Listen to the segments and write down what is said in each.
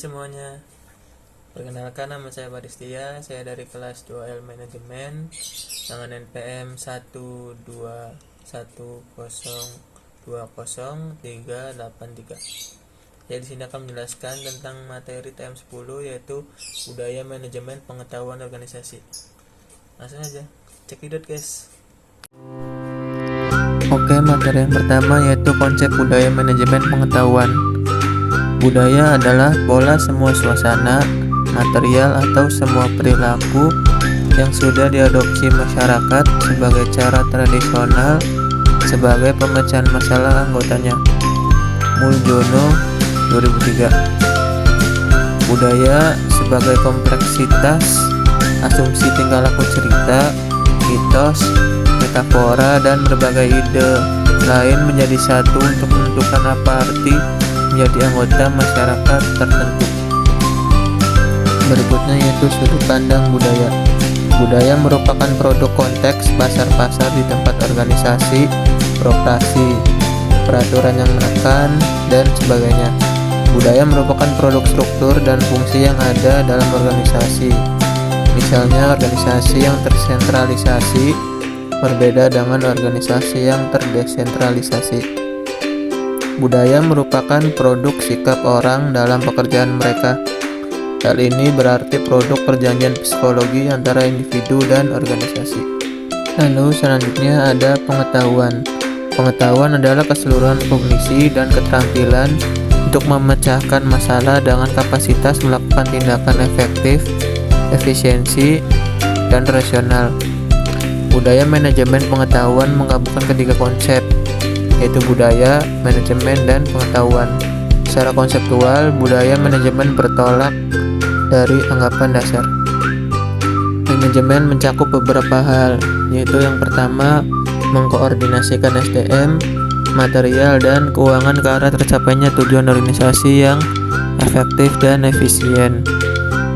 semuanya, perkenalkan nama saya Baristia, saya dari kelas 2L Manajemen dengan NPM 12102020383. Saya di sini akan menjelaskan tentang materi TM10 yaitu budaya manajemen pengetahuan organisasi. Langsung aja, cekidot guys. Oke, materi yang pertama yaitu konsep budaya manajemen pengetahuan. Budaya adalah pola semua suasana, material atau semua perilaku yang sudah diadopsi masyarakat sebagai cara tradisional sebagai pemecahan masalah anggotanya. Muljono 2003. Budaya sebagai kompleksitas asumsi tingkah laku cerita, mitos, metafora, dan berbagai ide lain menjadi satu untuk menentukan apa arti menjadi anggota masyarakat tertentu. Berikutnya yaitu sudut pandang budaya. Budaya merupakan produk konteks pasar-pasar di tempat organisasi, beroperasi, peraturan yang menekan, dan sebagainya. Budaya merupakan produk struktur dan fungsi yang ada dalam organisasi. Misalnya organisasi yang tersentralisasi berbeda dengan organisasi yang terdesentralisasi. Budaya merupakan produk sikap orang dalam pekerjaan mereka. Hal ini berarti produk perjanjian psikologi antara individu dan organisasi. Lalu selanjutnya ada pengetahuan. Pengetahuan adalah keseluruhan kognisi dan keterampilan untuk memecahkan masalah dengan kapasitas melakukan tindakan efektif, efisiensi, dan rasional. Budaya manajemen pengetahuan menggabungkan ketiga konsep, yaitu budaya, manajemen, dan pengetahuan. Secara konseptual, budaya manajemen bertolak dari anggapan dasar. Manajemen mencakup beberapa hal, yaitu yang pertama, mengkoordinasikan SDM, material, dan keuangan ke arah tercapainya tujuan organisasi yang efektif dan efisien.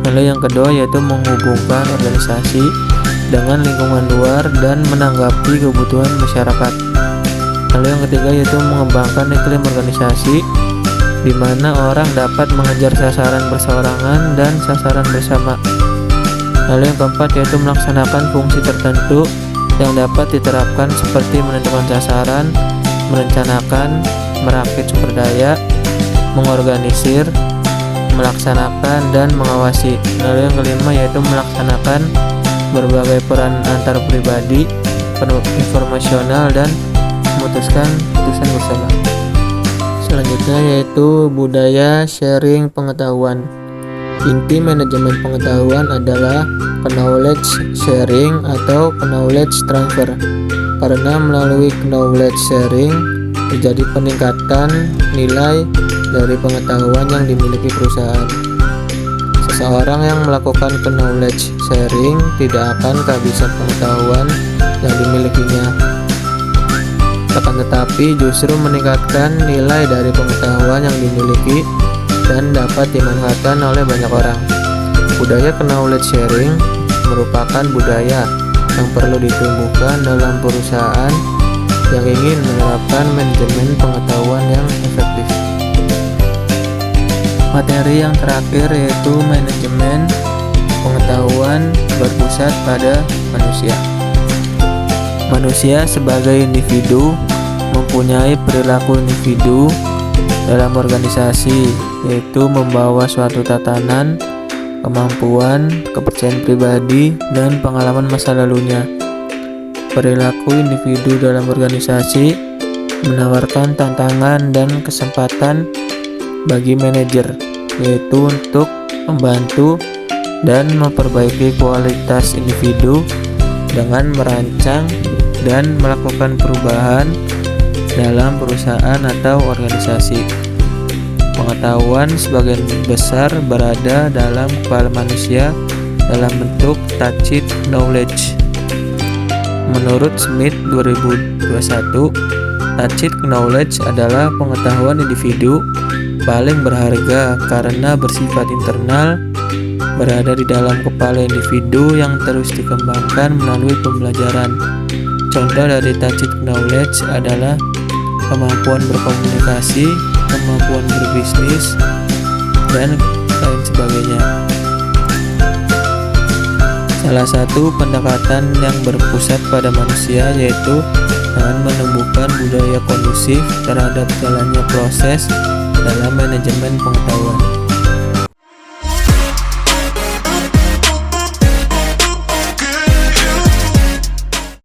Lalu yang kedua yaitu menghubungkan organisasi dengan lingkungan luar dan menanggapi kebutuhan masyarakat. Lalu yang ketiga yaitu mengembangkan iklim organisasi di mana orang dapat mengejar sasaran berseorangan dan sasaran bersama. Lalu yang keempat yaitu melaksanakan fungsi tertentu yang dapat diterapkan seperti menentukan sasaran, merencanakan, merakit sumber daya, mengorganisir, melaksanakan, dan mengawasi. Lalu yang kelima yaitu melaksanakan berbagai peran antar pribadi, penuh informasional, dan memutuskan putusan bersama. Selanjutnya yaitu budaya sharing pengetahuan. Inti manajemen pengetahuan adalah knowledge sharing atau knowledge transfer. Karena melalui knowledge sharing terjadi peningkatan nilai dari pengetahuan yang dimiliki perusahaan. Seseorang yang melakukan knowledge sharing tidak akan kehabisan pengetahuan yang dimilikinya. Akan tetapi justru meningkatkan nilai dari pengetahuan yang dimiliki dan dapat dimanfaatkan oleh banyak orang. Budaya knowledge sharing merupakan budaya yang perlu ditumbuhkan dalam perusahaan yang ingin menerapkan manajemen pengetahuan yang efektif. Materi yang terakhir yaitu manajemen pengetahuan berpusat pada manusia. Manusia sebagai individu mempunyai perilaku individu dalam organisasi, yaitu membawa suatu tatanan, kemampuan, kepercayaan pribadi, dan pengalaman masa lalunya. Perilaku individu dalam organisasi menawarkan tantangan dan kesempatan bagi manajer, yaitu untuk membantu dan memperbaiki kualitas individu dengan merancang dan melakukan perubahan dalam perusahaan atau organisasi. Pengetahuan sebagian besar berada dalam kepala manusia dalam bentuk tacit knowledge. Menurut Smith 2021, tacit knowledge adalah pengetahuan individu paling berharga karena bersifat internal, berada di dalam kepala individu yang terus dikembangkan melalui pembelajaran. Contoh dari tacit knowledge adalah kemampuan berkomunikasi, kemampuan berbisnis, dan lain sebagainya. Salah satu pendekatan yang berpusat pada manusia yaitu dengan menumbuhkan budaya kondusif terhadap jalannya proses dalam manajemen pengetahuan.